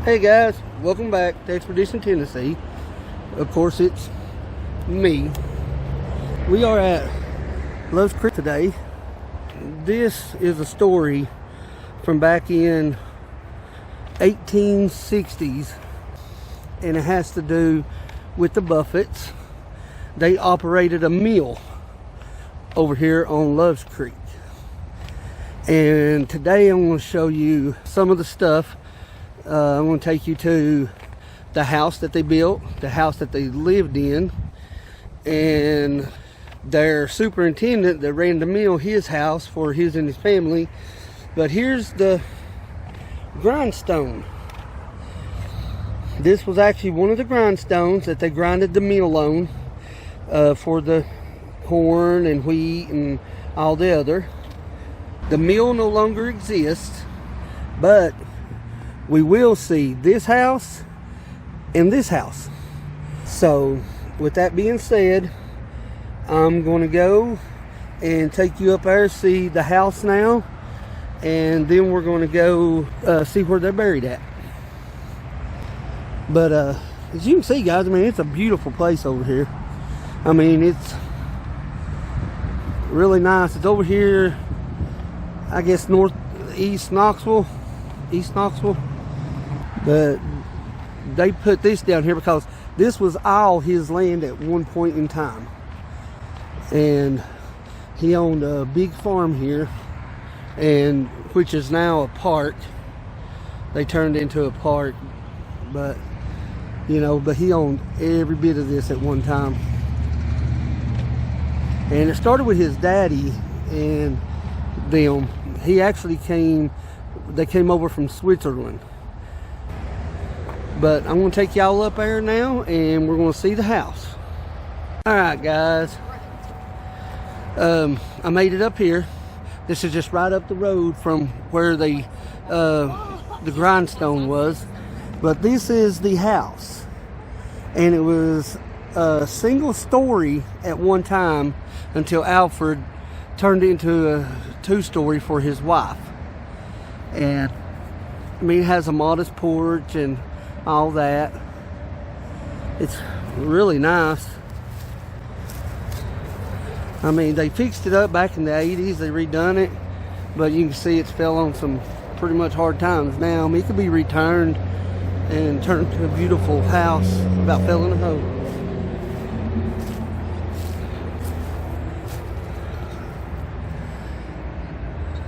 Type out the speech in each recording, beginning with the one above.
Hey guys, welcome back to Expedition Tennessee. Of course, it's me. We are at Love's Creek today. This is a story from back in 1860s, and it has to do with the Buffats. They operated a mill over here on Love's Creek. And today I'm going to show you some of the stuff. I'm going to take you to the house that they built, the house that they lived in, and their superintendent that ran the mill, his house for his and his family. But here's the grindstone. This was actually one of the grindstones that they grinded the mill on for the corn and wheat and all the other. The mill no longer exists, but we will see this house and this house. So with that being said, I'm going to go and take you up there, see the house now, and then we're going to go see where they're buried at. But as you can see, guys, I mean, it's a beautiful place over here. I mean, it's really nice. It's over here, I guess, northeast Knoxville, East Knoxville. But they put this down here because this was all his land at one point in time. And he owned a big farm here, and which is now a park. They turned into a park, but you know, but he owned every bit of this at one time. And it started with his daddy and them. He actually they came over from Switzerland. But I'm going to take y'all up there now, and we're going to see the house. Alright guys, I made it up here. This is just right up the road from where the grindstone was. But this is the house, and it was a single story at one time until Alfred turned it into a two-story for his wife. And I mean, it has a modest porch and all that. It's really nice. I mean, they fixed it up back in the 80s. They redone it, but you can see it's fell on some pretty much hard times now. I mean, it could be returned and turned into a beautiful house. About fell in a hole.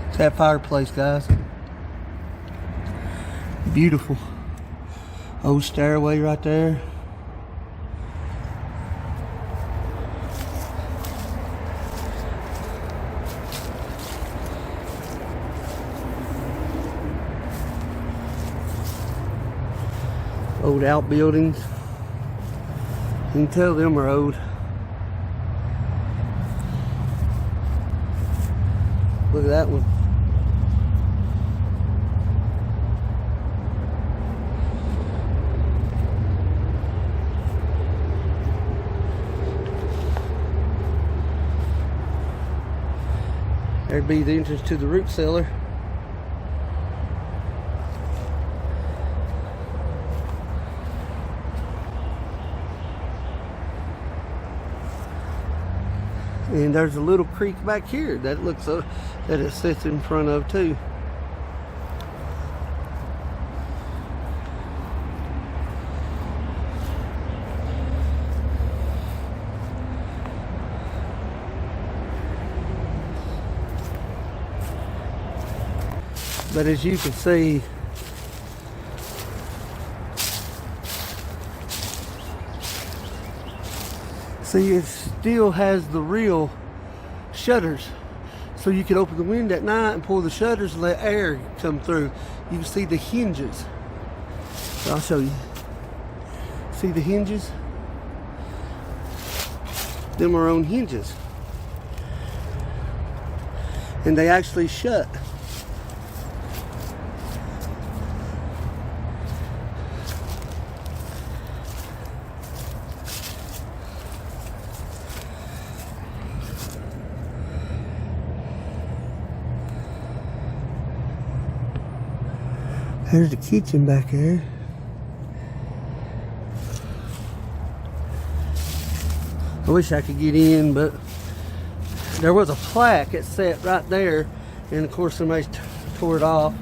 It's that fireplace, guys. Beautiful. Old stairway right there. Old outbuildings. You can tell them are old. Look at that one. There'd be the entrance to the root cellar. And there's a little creek back here that looks that it sits in front of too. But as you can see, it still has the real shutters. So you can open the window at night and pull the shutters and let air come through. You can see the hinges. So I'll show you. See the hinges? Them are on hinges. And they actually shut. There's the kitchen back there. I wish I could get in, but there was a plaque that sat right there, and of course somebody tore it off.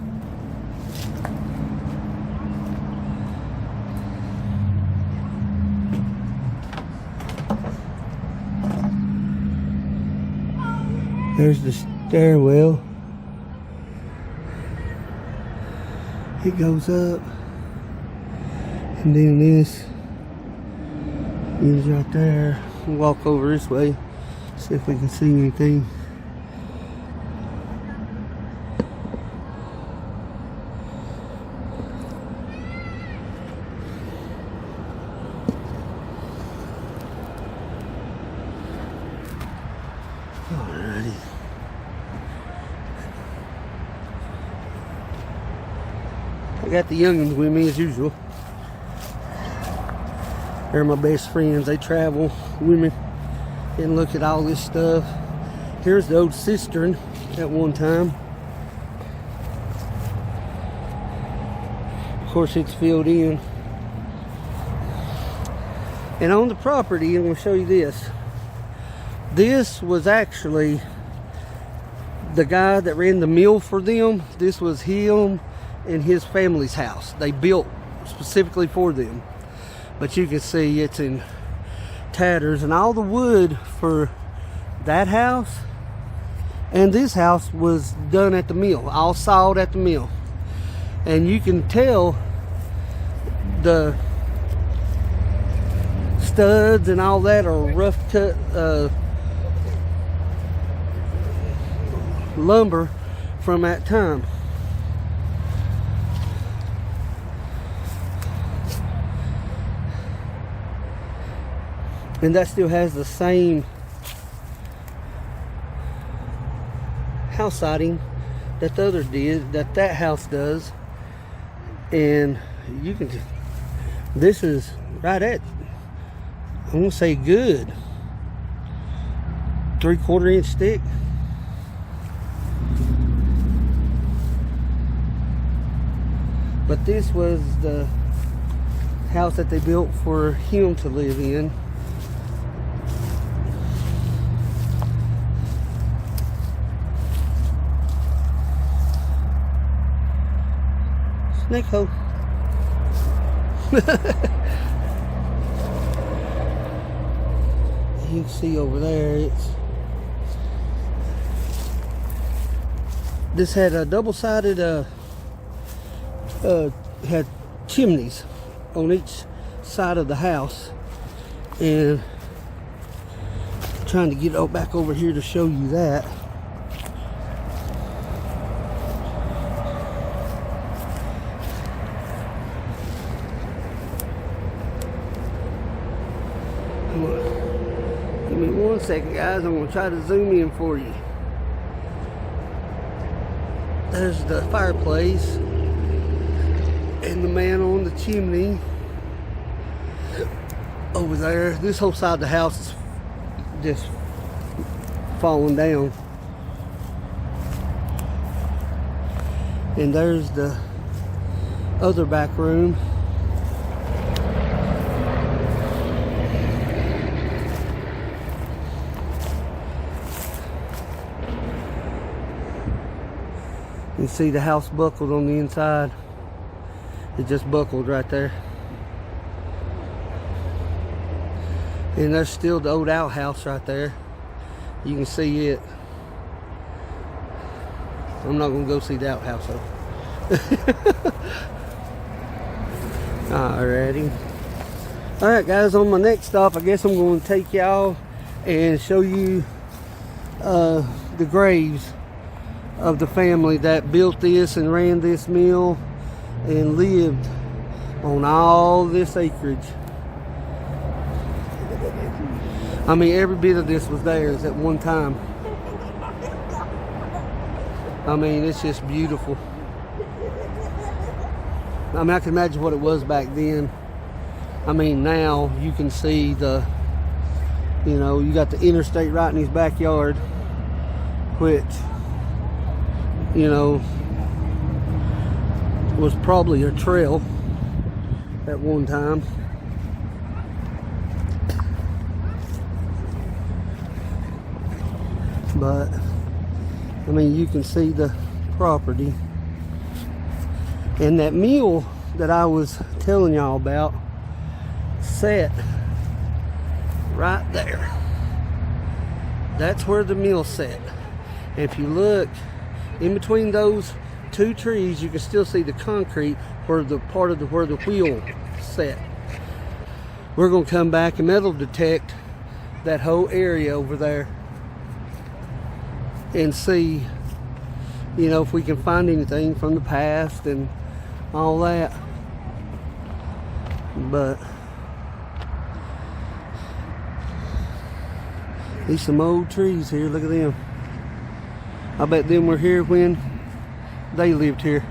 There's the stairwell. It goes up, and then this is right there. We'll walk over this way, see if we can see anything. Alrighty. I got the youngins with me as usual. They're my best friends. They travel with me and look at all this stuff. Here's the old cistern at one time. Of course, it's filled in. And on the property, I'm going to show you this. This was actually the guy that ran the mill for them. This was him and his family's house. They built specifically for them. But you can see it's in tatters, and all the wood for that house and this house was done at the mill, all sawed at the mill. And you can tell the studs and all that are rough cut lumber from that time. And that still has the same house siding that the others did, that house does. And you can, this is right at, I'm gonna say good 3/4 inch thick. But this was the house that they built for him to live in. Snake hole. You can see over there, this had a double-sided had chimneys on each side of the house, and I'm trying to get back over here to show you that. Give me 1 second, guys. I'm going to try to zoom in for you. There's the fireplace and the man on the chimney over there. This whole side of the house is just falling down. And there's the other back room. You see the house buckled on the inside. It just buckled right there. And there's still the old outhouse right there. You can see it. I'm not gonna go see the outhouse though. Alrighty. Alright guys, on my next stop, I guess I'm gonna take y'all and show you the graves of the family that built this and ran this mill and lived on all this acreage. I mean, every bit of this was theirs at one time. I mean, it's just beautiful. I mean, I can imagine what it was back then. I mean, now you can see the, you know, you got the interstate right in his backyard, which, you know, was probably a trail at one time. But I mean, you can see the property. And that mill that I was telling y'all about set right there. That's where the mill set. And if you look in between those two trees, you can still see the concrete where the part of where the wheel set. We're gonna come back and metal detect that whole area over there and see, you know, if we can find anything from the past and all that. But these some old trees here. Look at them. I bet them were here when they lived here.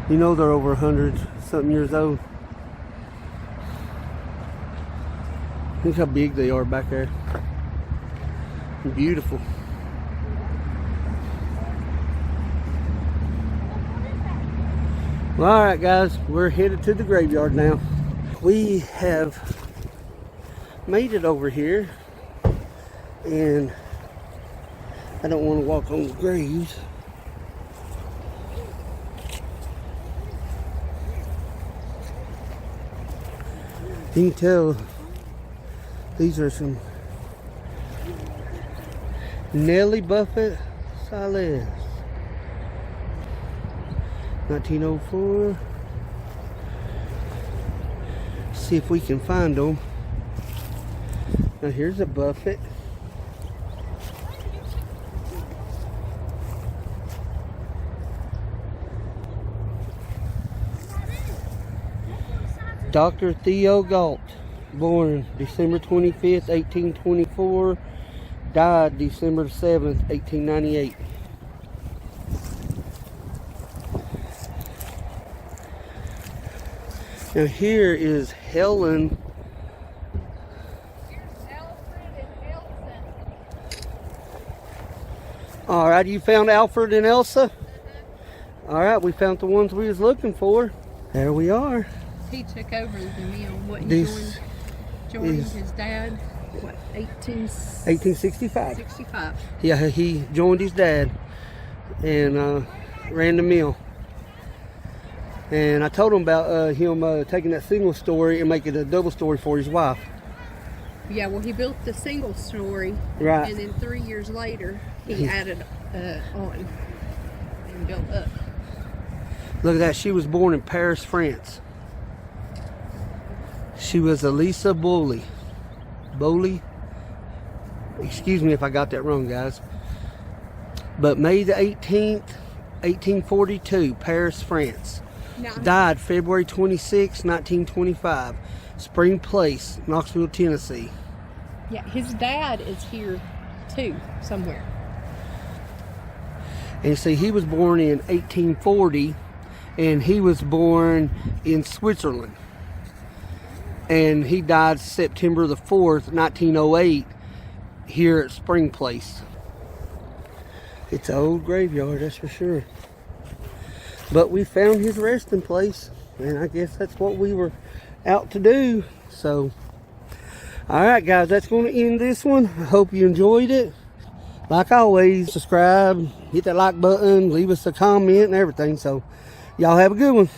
You know, they're over 100 something years old. Look how big they are back there. Beautiful. Well, all right, guys, we're headed to the graveyard now. We have made it over here, and I don't want to walk on the graves. You can tell these are some Nellie Buffat Silas. 1904. See if we can find them. Now here's a Buffat. Dr. Theo Galt, born December 25th, 1824, died December 7th, 1898. Now here is Helen. Here's Alfred and Elsa. All right, you found Alfred and Elsa? All right, we found the ones we was looking for. There we are. He took over the mill. What, This joined is his dad? What, 1865. 65. Yeah, he joined his dad and ran the mill. And I told him about him taking that single story and making a double story for his wife. Yeah, well, he built the single story. Right. And then 3 years later, he added on and built up. Look at that. She was born in Paris, France. She was Elisa Bowley. Excuse me if I got that wrong, guys. But May the 18th, 1842, Paris, France. Now, Died February 26, 1925. Spring Place, Knoxville, Tennessee. yeah, his dad is here too, somewhere. And see, he was born in 1840, and he was born in Switzerland. And he died September the 4th, 1908, here at Spring Place. It's an old graveyard, that's for sure. But we found his resting place, and I guess that's what we were out to do. So, all right, guys, that's going to end this one. I hope you enjoyed it. Like always, subscribe, hit that like button, leave us a comment and everything. So, y'all have a good one.